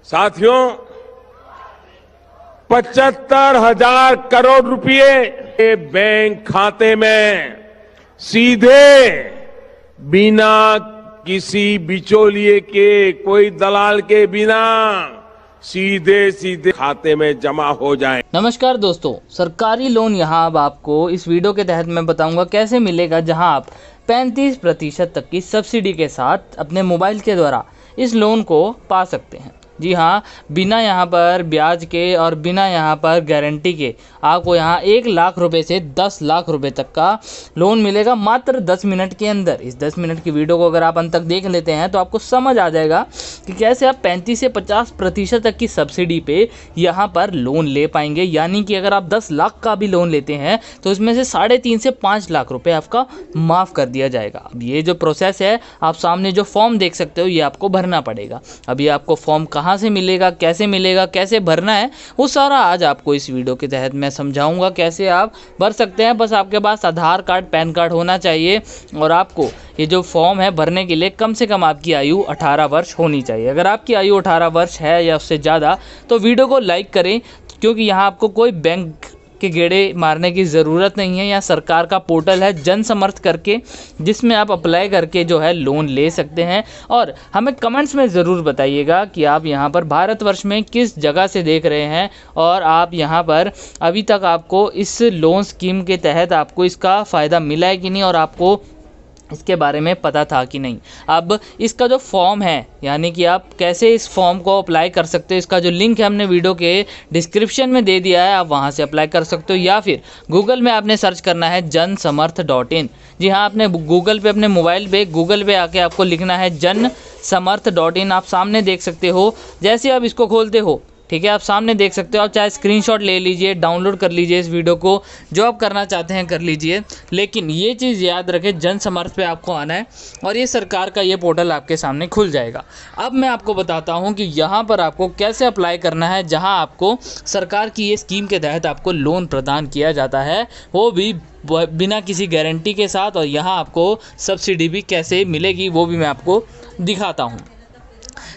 साथियों, 75,000 करोड़ रुपए के बैंक खाते में सीधे बिना किसी बिचौलिए के, कोई दलाल के बिना सीधे सीधे खाते में जमा हो जाए। नमस्कार दोस्तों, सरकारी लोन यहाँ अब आपको इस वीडियो के तहत मैं बताऊंगा कैसे मिलेगा, जहाँ आप 35% तक की सब्सिडी के साथ अपने मोबाइल के द्वारा इस लोन को पा सकते हैं। जी हाँ, बिना यहाँ पर ब्याज के और बिना यहाँ पर गारंटी के आपको यहाँ 1 लाख रुपए से 10 लाख रुपए तक का लोन मिलेगा मात्र 10 मिनट के अंदर। इस 10 मिनट की वीडियो को अगर आप अंत तक देख लेते हैं तो आपको समझ आ जाएगा कि कैसे आप 35 से 50% तक की सब्सिडी पे यहाँ पर लोन ले पाएंगे। यानी कि अगर आप 10 लाख का भी लोन लेते हैं तो इसमें से 3.5 से 5 लाख रुपए आपका माफ़ कर दिया जाएगा। अब ये जो प्रोसेस है, आप सामने जो फॉर्म देख सकते हो, ये आपको भरना पड़ेगा। अब ये आपको फॉर्म कहाँ से मिलेगा, कैसे भरना है, वो सारा आज आपको इस वीडियो के तहत मैं समझाऊंगा कैसे आप भर सकते हैं। बस आपके पास आधार कार्ड, पैन कार्ड होना चाहिए और आपको ये जो फॉर्म है भरने के लिए कम से कम आपकी आयु 18 वर्ष होनी चाहिए। अगर आपकी आयु 18 वर्ष है या उससे ज़्यादा तो वीडियो को लाइक करें, क्योंकि यहाँ आपको कोई बैंक के गेड़े मारने की ज़रूरत नहीं है। यहाँ सरकार का पोर्टल है जन समर्थ करके, जिसमें आप अप्लाई करके जो है लोन ले सकते हैं। और हमें कमेंट्स में ज़रूर बताइएगा कि आप यहाँ पर भारतवर्ष में किस जगह से देख रहे हैं और आप यहाँ पर अभी तक आपको इस लोन स्कीम के तहत आपको इसका फ़ायदा मिला है कि नहीं और आपको इसके बारे में पता था कि नहीं। अब इसका जो फॉर्म है, यानी कि आप कैसे इस फॉर्म को अप्लाई कर सकते हो, इसका जो लिंक है हमने वीडियो के डिस्क्रिप्शन में दे दिया है, आप वहां से अप्लाई कर सकते हो। या फिर गूगल में आपने सर्च करना है जनसमर्थ.in। जी हाँ, आपने गूगल पे, अपने मोबाइल पे गूगल पे आके आपको लिखना है जनसमर्थ.in। आप सामने देख सकते हो, जैसे आप इसको खोलते हो, ठीक है, आप सामने देख सकते हो। आप चाहे स्क्रीनशॉट ले लीजिए, डाउनलोड कर लीजिए इस वीडियो को, जो आप करना चाहते हैं कर लीजिए। लेकिन ये चीज़ याद रखें, जन समर्थ पे आपको आना है और ये सरकार का ये पोर्टल आपके सामने खुल जाएगा। अब मैं आपको बताता हूँ कि यहाँ पर आपको कैसे अप्लाई करना है, जहाँ आपको सरकार की ये स्कीम के तहत आपको लोन प्रदान किया जाता है, वो भी बिना किसी गारंटी के साथ। और यहाँ आपको सब्सिडी भी कैसे मिलेगी वो भी मैं आपको दिखाता हूँ।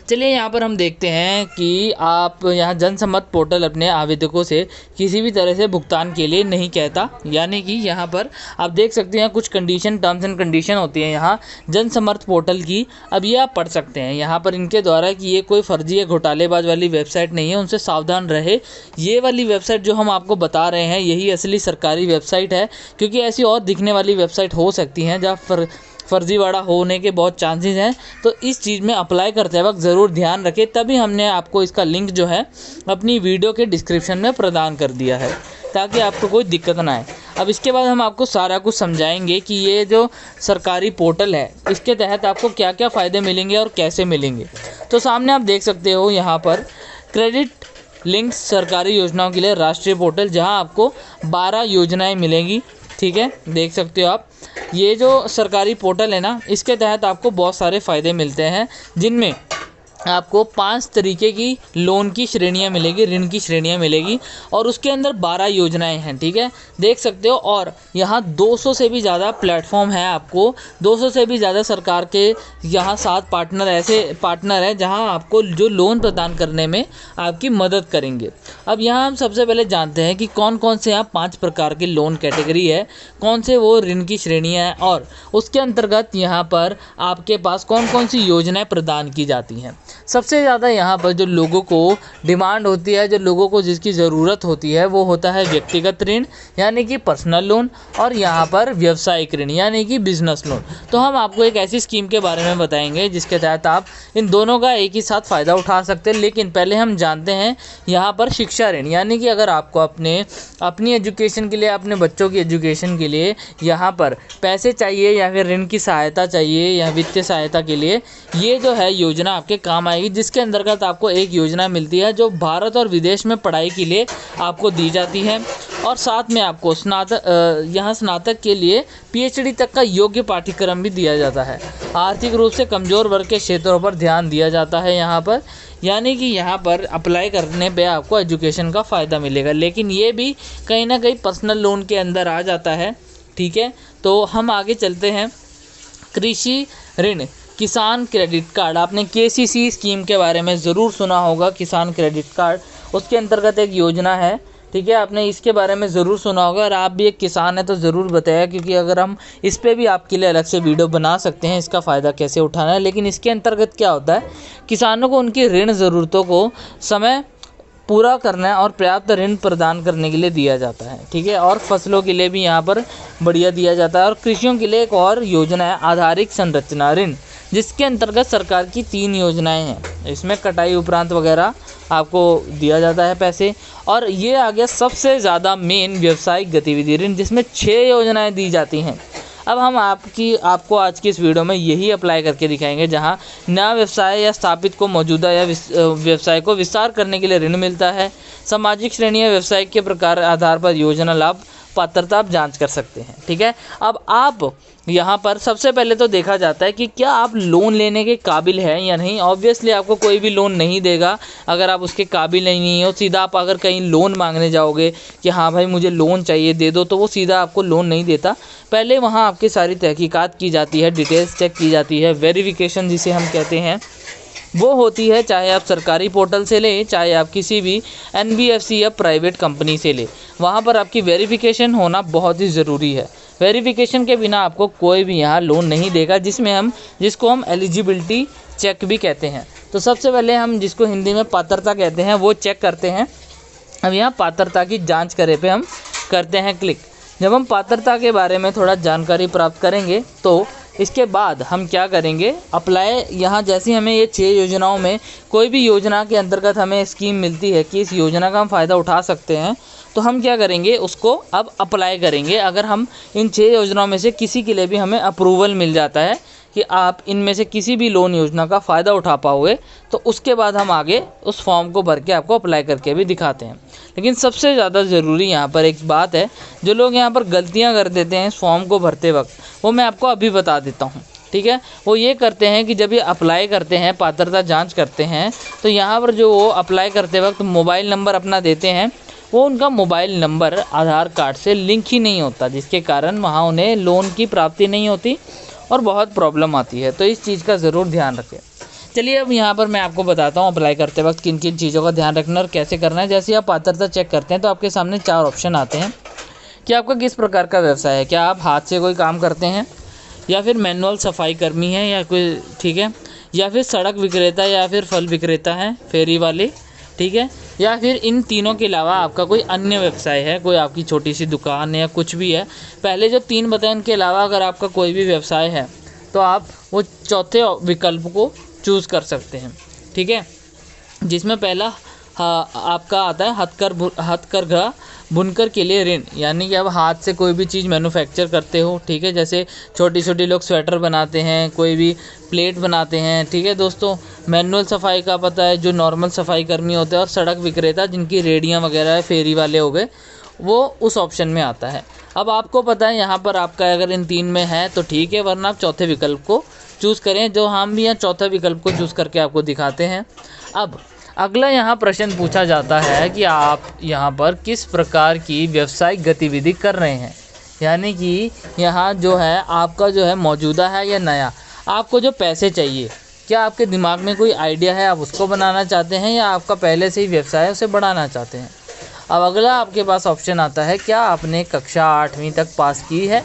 चलिए यहाँ पर हम देखते हैं कि आप यहाँ जनसम्मत पोर्टल अपने आवेदकों से किसी भी तरह से भुगतान के लिए नहीं कहता। यानी कि यहाँ पर आप देख सकते हैं कुछ कंडीशन, टर्म्स एंड कंडीशन होती है यहाँ जनसम्मत पोर्टल की। अब ये आप पढ़ सकते हैं यहाँ पर इनके द्वारा कि ये कोई फर्जी या घोटालेबाज वाली वेबसाइट नहीं है, उनसे सावधान रहे। ये वाली वेबसाइट जो हम आपको बता रहे हैं यही असली सरकारी वेबसाइट है, क्योंकि ऐसी और दिखने वाली वेबसाइट हो सकती हैं जहाँ फर्जीवाड़ा होने के बहुत चांसेस हैं। तो इस चीज़ में अप्लाई करते वक्त ज़रूर ध्यान रखें। तभी हमने आपको इसका लिंक जो है अपनी वीडियो के डिस्क्रिप्शन में प्रदान कर दिया है, ताकि आपको कोई दिक्कत ना आए। अब इसके बाद हम आपको सारा कुछ समझाएंगे कि ये जो सरकारी पोर्टल है इसके तहत आपको क्या क्या फ़ायदे मिलेंगे और कैसे मिलेंगे। तो सामने आप देख सकते हो यहाँ पर क्रेडिट लिंक सरकारी योजनाओं के लिए राष्ट्रीय पोर्टल, जहाँ आपको 12 योजनाएँ मिलेंगी। ठीक है, देख सकते हो आप। ये जो सरकारी पोर्टल है ना, इसके तहत आपको बहुत सारे फ़ायदे मिलते हैं, जिनमें आपको 5 तरीके की लोन की श्रेणियां मिलेगी, ऋण की श्रेणियां मिलेगी और उसके अंदर 12 योजनाएं हैं। ठीक है, देख सकते हो। और यहाँ 200 से भी ज़्यादा प्लेटफॉर्म है, आपको 200 से भी ज़्यादा सरकार के यहाँ 7 पार्टनर, ऐसे पार्टनर हैं जहाँ आपको जो लोन प्रदान करने में आपकी मदद करेंगे। अब यहाँ हम सबसे पहले जानते हैं कि कौन कौन से यहाँ 5 प्रकार के लोन कैटेगरी है, कौन से वो ऋण की श्रेणियाँ हैं और उसके अंतर्गत यहाँ पर आपके पास कौन कौन सी योजनाएँ प्रदान की जाती हैं। सबसे ज़्यादा यहाँ पर जो लोगों को डिमांड होती है, जो लोगों को जिसकी ज़रूरत होती है, वो होता है व्यक्तिगत ऋण यानी कि पर्सनल लोन, और यहाँ पर व्यवसायिक ऋण यानी कि बिजनेस लोन। तो हम आपको एक ऐसी स्कीम के बारे में बताएंगे जिसके तहत आप इन दोनों का एक ही साथ फ़ायदा उठा सकते हैं। लेकिन पहले हम जानते हैं यहाँ पर शिक्षा ऋण, यानी कि अगर आपको अपनी एजुकेशन के लिए, अपने बच्चों की एजुकेशन के लिए यहाँ पर पैसे चाहिए या फिर ऋण की सहायता चाहिए या वित्तीय सहायता के लिए, ये जो है योजना आपके काम आएगी। जिसके अंतर्गत आपको एक योजना मिलती है जो भारत और विदेश में पढ़ाई के लिए आपको दी जाती है, और साथ में आपको स्नातक के लिए पीएचडी तक का योग्य पाठ्यक्रम भी दिया जाता है। आर्थिक रूप से कमज़ोर वर्ग के क्षेत्रों पर ध्यान दिया जाता है यहाँ पर, यानी कि यहाँ पर अप्लाई करने पे आपको एजुकेशन का फ़ायदा मिलेगा। लेकिन ये भी कहीं ना कहीं पर्सनल लोन के अंदर आ जाता है। ठीक है, तो हम आगे चलते हैं। कृषि ऋण, किसान क्रेडिट कार्ड, आपने केसीसी स्कीम के बारे में ज़रूर सुना होगा। किसान क्रेडिट कार्ड उसके अंतर्गत एक योजना है, ठीक है, आपने इसके बारे में ज़रूर सुना होगा। और आप भी एक किसान हैं तो ज़रूर बताया, क्योंकि अगर हम इस पे भी आपके लिए अलग से वीडियो बना सकते हैं, इसका फ़ायदा कैसे उठाना है। लेकिन इसके अंतर्गत क्या होता है, किसानों को उनकी ऋण ज़रूरतों को समय पूरा करना है और पर्याप्त ऋण प्रदान करने के लिए दिया जाता है, ठीक है। और फसलों के लिए भी यहाँ पर बढ़िया दिया जाता है। और कृषियों के लिए एक और योजना है आधारिक संरचना ऋण, जिसके अंतर्गत सरकार की 3 योजनाएं हैं। इसमें कटाई उपरांत वगैरह आपको दिया जाता है पैसे। और ये आ गया सबसे ज़्यादा मेन व्यावसायिक गतिविधि ऋण, जिसमें 6 योजनाएं दी जाती हैं। अब हम आपको आज की इस वीडियो में यही अप्लाई करके दिखाएंगे, जहां नया व्यवसाय या स्थापित को मौजूदा या व्यवसाय को विस्तार करने के लिए ऋण मिलता है। सामाजिक श्रेणी या व्यवसाय के प्रकार आधार पर योजना लाभ पात्रता आप जांच कर सकते हैं, ठीक है। अब आप यहाँ पर सबसे पहले तो देखा जाता है कि क्या आप लोन लेने के काबिल हैं या नहीं। ऑब्वियसली आपको कोई भी लोन नहीं देगा अगर आप उसके काबिल नहीं हो। सीधा आप अगर कहीं लोन मांगने जाओगे कि हाँ भाई मुझे लोन चाहिए दे दो, तो वो सीधा आपको लोन नहीं देता। पहले वहाँ आपकी सारी तहकीकात की जाती है, डिटेल्स चेक की जाती है, वेरिफिकेशन जिसे हम कहते हैं वो होती है। चाहे आप सरकारी पोर्टल से लें, चाहे आप किसी भी NBFC या प्राइवेट कंपनी से लें, वहाँ पर आपकी वेरिफिकेशन होना बहुत ही ज़रूरी है। वेरिफिकेशन के बिना आपको कोई भी यहाँ लोन नहीं देगा, जिसको हम एलिजिबिलिटी चेक भी कहते हैं। तो सबसे पहले हम जिसको हिंदी में पात्रता कहते हैं वो चेक करते हैं। अब यहाँ पात्रता की जांच करे पे हम करते हैं क्लिक। जब हम पात्रता के बारे में थोड़ा जानकारी प्राप्त करेंगे तो इसके बाद हम क्या करेंगे, अप्लाई। यहाँ जैसे हमें ये 6 योजनाओं में कोई भी योजना के अंतर्गत हमें स्कीम मिलती है कि इस योजना का हम फ़ायदा उठा सकते हैं, तो हम क्या करेंगे, उसको अब अप्लाई करेंगे। अगर हम इन 6 योजनाओं में से किसी के लिए भी हमें अप्रूवल मिल जाता है कि आप इनमें से किसी भी लोन योजना का फ़ायदा उठा पाओगे, तो उसके बाद हम आगे उस फॉर्म को भर के आपको अप्लाई करके भी दिखाते हैं। लेकिन सबसे ज़्यादा ज़रूरी यहाँ पर एक बात है, जो लोग यहाँ पर गलतियाँ कर देते हैं इस फॉर्म को भरते वक्त, वो मैं आपको अभी बता देता हूँ, ठीक है। वो ये करते हैं कि जब ये अप्लाई करते हैं, पात्रता जांच करते हैं, तो यहाँ पर जो वो अप्लाई करते वक्त मोबाइल नंबर अपना देते हैं, वो उनका मोबाइल नंबर आधार कार्ड से लिंक ही नहीं होता, जिसके कारण वहाँ उन्हें लोन की प्राप्ति नहीं होती और बहुत प्रॉब्लम आती है। तो इस चीज़ का ज़रूर ध्यान रखें। चलिए अब यहाँ पर मैं आपको बताता हूँ अप्लाई करते वक्त किन किन चीज़ों का ध्यान रखना और कैसे करना है। जैसे आप पात्रता चेक करते हैं तो आपके सामने 4 ऑप्शन आते हैं कि आपका किस प्रकार का व्यवसाय है। क्या आप हाथ से कोई काम करते हैं, या फिर मैनुअल सफाई कर्मी है, या कोई, ठीक है, या फिर सड़क विक्रेता, या फिर फल विक्रेता है, फेरी वाले, ठीक है, या फिर इन तीनों के अलावा आपका कोई अन्य व्यवसाय है, कोई आपकी छोटी सी दुकान है या कुछ भी है। पहले जो 3 बताए उनके अलावा अगर आपका कोई भी व्यवसाय है तो आप वो चौथे विकल्प को चूज़ कर सकते हैं, ठीक है, जिसमें पहला आपका आता है हथकरघा बुनकर के लिए ऋण। यानी कि आप हाथ से कोई भी चीज़ मैन्युफैक्चर करते हो, ठीक है, जैसे छोटी छोटी लोग स्वेटर बनाते हैं, कोई भी प्लेट बनाते हैं, ठीक है दोस्तों। मैनुअल सफाई का पता है, जो नॉर्मल सफाई कर्मी होते हैं। और सड़क विक्रेता, जिनकी रेडियाँ वगैरह है, फेरी वाले हो गए, वो उस ऑप्शन में आता है। अब आपको पता है यहाँ पर आपका अगर इन 3 में है तो ठीक है, वरना आप चौथे विकल्प को चूज़ करें, जो हम भी यहाँ चौथा विकल्प को चूज़ करके आपको दिखाते हैं। अब अगला यहाँ प्रश्न पूछा जाता है कि आप यहाँ पर किस प्रकार की व्यावसायिक गतिविधि कर रहे हैं। यानी कि यहाँ जो है आपका जो है मौजूदा है या नया, आपको जो पैसे चाहिए, क्या आपके दिमाग में कोई आइडिया है, आप उसको बनाना चाहते हैं, या आपका पहले से ही व्यवसाय है उसे बढ़ाना चाहते हैं। अब अगला आपके पास ऑप्शन आता है, क्या आपने कक्षा 8वीं तक पास की है,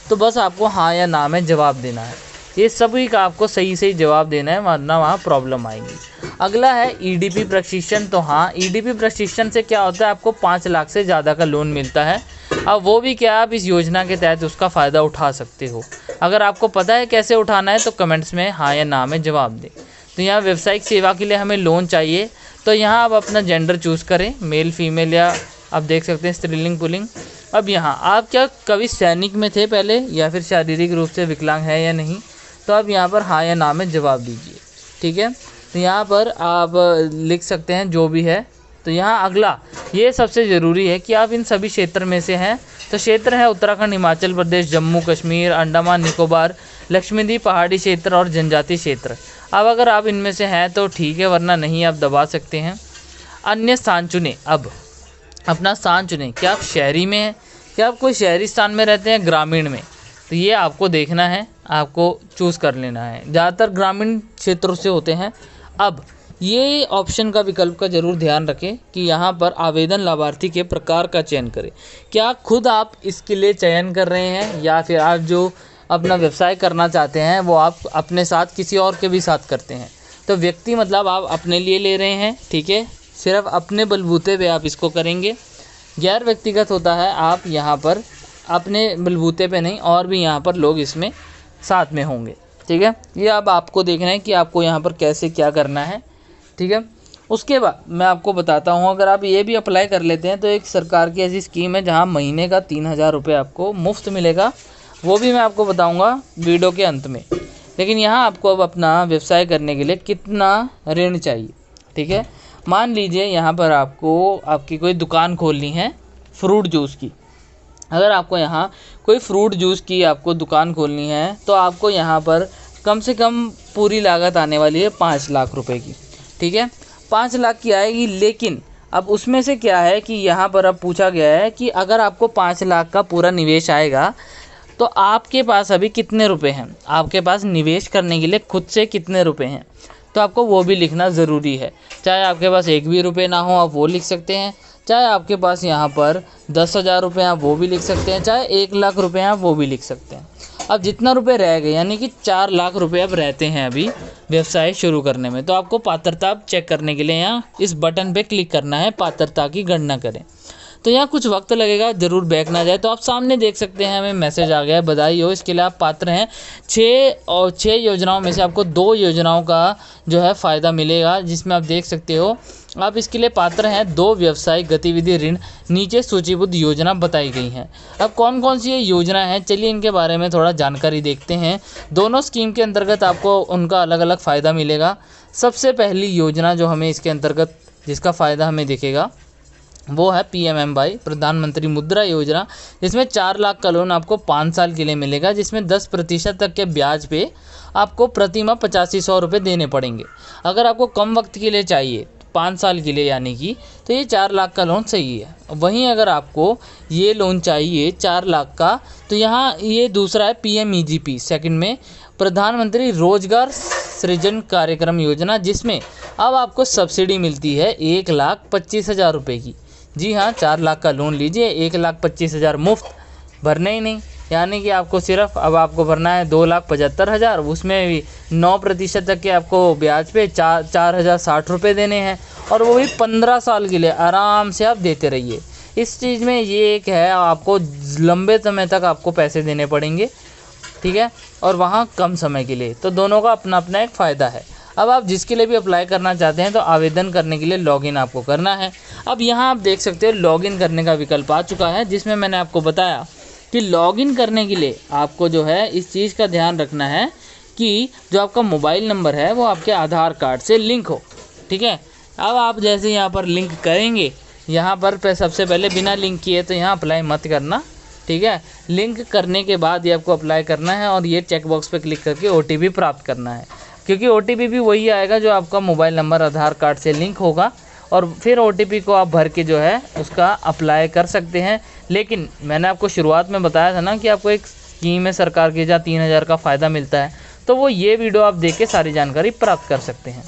तो बस आपको हाँ या ना में जवाब देना है। ये सभी का आपको सही सही जवाब देना है, वरना वहाँ प्रॉब्लम आएगी। अगला है EDP प्रशिक्षण। तो हाँ, EDP प्रशिक्षण से क्या होता है, आपको 5 लाख से ज़्यादा का लोन मिलता है। अब वो भी क्या, आप इस योजना के तहत उसका फ़ायदा उठा सकते हो। अगर आपको पता है कैसे उठाना है तो कमेंट्स में हाँ या ना में जवाब दें। तो यहाँ व्यावसायिक सेवा के लिए हमें लोन चाहिए, तो यहाँ आप अपना जेंडर चूज़ करें, मेल फीमेल, या आप देख सकते हैं स्त्रीलिंग पुल्लिंग। अब यहाँ आप क्या कभी सैनिक में थे पहले, या फिर शारीरिक रूप से विकलांग है या नहीं, तो आप यहाँ पर हाँ या ना में जवाब दीजिए, ठीक है। तो यहाँ पर आप लिख सकते हैं जो भी है। तो यहाँ अगला ये सबसे ज़रूरी है कि आप इन सभी क्षेत्र में से हैं। तो क्षेत्र है उत्तराखंड, हिमाचल प्रदेश, जम्मू कश्मीर, अंडमान निकोबार, लक्षद्वीप, पहाड़ी क्षेत्र और जनजातीय क्षेत्र। अब अगर आप इनमें से हैं तो ठीक है, वरना नहीं आप दबा सकते हैं। अन्य स्थान चुनें। अब अपना स्थान चुनें, क्या आप शहरी में हैं, क्या आप कोई शहरी स्थान में रहते हैं, ग्रामीण में, तो ये आपको देखना है, आपको चूज़ कर लेना है। ज़्यादातर ग्रामीण क्षेत्रों से होते हैं। अब ये ऑप्शन का विकल्प का ज़रूर ध्यान रखें कि यहाँ पर आवेदन लाभार्थी के प्रकार का चयन करें। क्या खुद आप इसके लिए चयन कर रहे हैं या फिर आप जो अपना व्यवसाय करना चाहते हैं वो आप अपने साथ किसी और के भी साथ करते हैं। तो व्यक्ति मतलब आप अपने लिए ले रहे हैं, ठीक है, सिर्फ अपने बलबूते पे आप इसको करेंगे। गैर व्यक्तिगत होता है, आप यहाँ पर अपने बलबूते पे नहीं और भी यहाँ पर लोग इसमें साथ में होंगे, ठीक है। ये अब आपको देखना है कि आपको यहाँ पर कैसे क्या करना है, ठीक है। उसके बाद मैं आपको बताता हूँ, अगर आप ये भी अप्लाई कर लेते हैं तो एक सरकार की ऐसी स्कीम है जहाँ महीने का 3,000 रुपये आपको मुफ्त मिलेगा। वो भी मैं आपको बताऊँगा वीडियो के अंत में। लेकिन यहाँ आपको अब अपना व्यवसाय करने के लिए कितना ऋण चाहिए, ठीक है। मान लीजिए यहाँ पर आपको आपकी कोई दुकान खोलनी है फ्रूट जूस की। अगर आपको यहाँ कोई फ्रूट जूस की आपको दुकान खोलनी है तो आपको यहाँ पर कम से कम पूरी लागत आने वाली है 5 लाख रुपए की, ठीक है। 5 लाख की आएगी। लेकिन अब उसमें से क्या है कि यहाँ पर अब पूछा गया है कि अगर आपको 5 लाख का पूरा निवेश आएगा तो आपके पास अभी कितने रुपए हैं, आपके पास निवेश करने के लिए खुद से कितने रुपए हैं, तो आपको वो भी लिखना ज़रूरी है। चाहे आपके पास एक भी रुपये ना हो आप वो लिख सकते हैं, चाहे आपके पास यहाँ पर 10,000 रुपये आप वो भी लिख सकते हैं, चाहे 1 लाख रुपये आप वो भी लिख सकते हैं। अब जितना रुपए रह गए यानी कि 4 लाख रुपए अब रहते हैं अभी व्यवसाय शुरू करने में, तो आपको पात्रता चेक करने के लिए यहाँ इस बटन पे क्लिक करना है, पात्रता की गणना करें। तो यहाँ कुछ वक्त लगेगा, ज़रूर बैक ना जाए। तो आप सामने देख सकते हैं हमें मैसेज आ गया है, बधाई हो, इसके लिए आप पात्र हैं। 6 योजनाओं में से आपको 2 योजनाओं का जो है फ़ायदा मिलेगा, जिसमें आप देख सकते हो आप इसके लिए पात्र हैं। 2 व्यवसायिक गतिविधि ऋण नीचे सूचीबद्ध योजना बताई गई हैं। अब कौन कौन सी ये योजना है, चलिए इनके बारे में थोड़ा जानकारी देखते हैं। दोनों स्कीम के अंतर्गत आपको उनका अलग अलग फ़ायदा मिलेगा। सबसे पहली योजना जो हमें इसके अंतर्गत जिसका फ़ायदा हमें दिखेगा वो है PMMY प्रधानमंत्री मुद्रा योजना, जिसमें 4 लाख का लोन आपको 5 साल के लिए मिलेगा, जिसमें 10% तक के ब्याज पे आपको प्रति माह 8500 रुपये देने पड़ेंगे। अगर आपको कम वक्त के लिए चाहिए 5 साल के लिए यानी कि, तो ये 4 लाख का लोन सही है। वहीं अगर आपको ये लोन चाहिए 4 लाख का, तो यहाँ ये दूसरा है PMEGP सेकंड में प्रधानमंत्री रोजगार सृजन कार्यक्रम योजना, जिसमें अब आपको सब्सिडी मिलती है 1,25,000 रुपये की। जी हाँ, 4 लाख का लोन लीजिए, 1,25,000 मुफ्त, भरने ही नहीं। यानी कि आपको सिर्फ अब आपको भरना है 2,75,000, उसमें भी 9% तक के आपको ब्याज पे 4,060 रुपये देने हैं, और वो भी 15 साल के लिए आराम से आप देते रहिए। इस चीज़ में ये एक है, आपको लंबे समय तक आपको पैसे देने पड़ेंगे, ठीक है, और वहाँ कम समय के लिए। तो दोनों का अपना अपना एक फ़ायदा है। अब आप जिसके लिए भी अप्लाई करना चाहते हैं तो आवेदन करने के लिए लॉगिन आपको करना है। अब यहाँ आप देख सकते हो लॉगिन करने का विकल्प आ चुका है, जिसमें मैंने आपको बताया कि लॉगिन करने के लिए आपको जो है इस चीज़ का ध्यान रखना है कि जो आपका मोबाइल नंबर है वो आपके आधार कार्ड से लिंक हो, ठीक है। अब आप जैसे यहाँ पर लिंक करेंगे, यहाँ पर सबसे पहले बिना लिंक किए तो यहाँ अप्लाई मत करना, ठीक है। लिंक करने के बाद ये आपको अप्लाई करना है और ये चेक बॉक्स पे क्लिक करके OTP प्राप्त करना है, क्योंकि OTP भी वही आएगा जो आपका मोबाइल नंबर आधार कार्ड से लिंक होगा, और फिर OTP को आप भर के जो है उसका अप्लाई कर सकते हैं। लेकिन मैंने आपको शुरुआत में बताया था ना कि आपको एक स्कीम है सरकार की जहाँ 3,000 का फ़ायदा मिलता है, तो वो ये वीडियो आप देख के सारी जानकारी प्राप्त कर सकते हैं।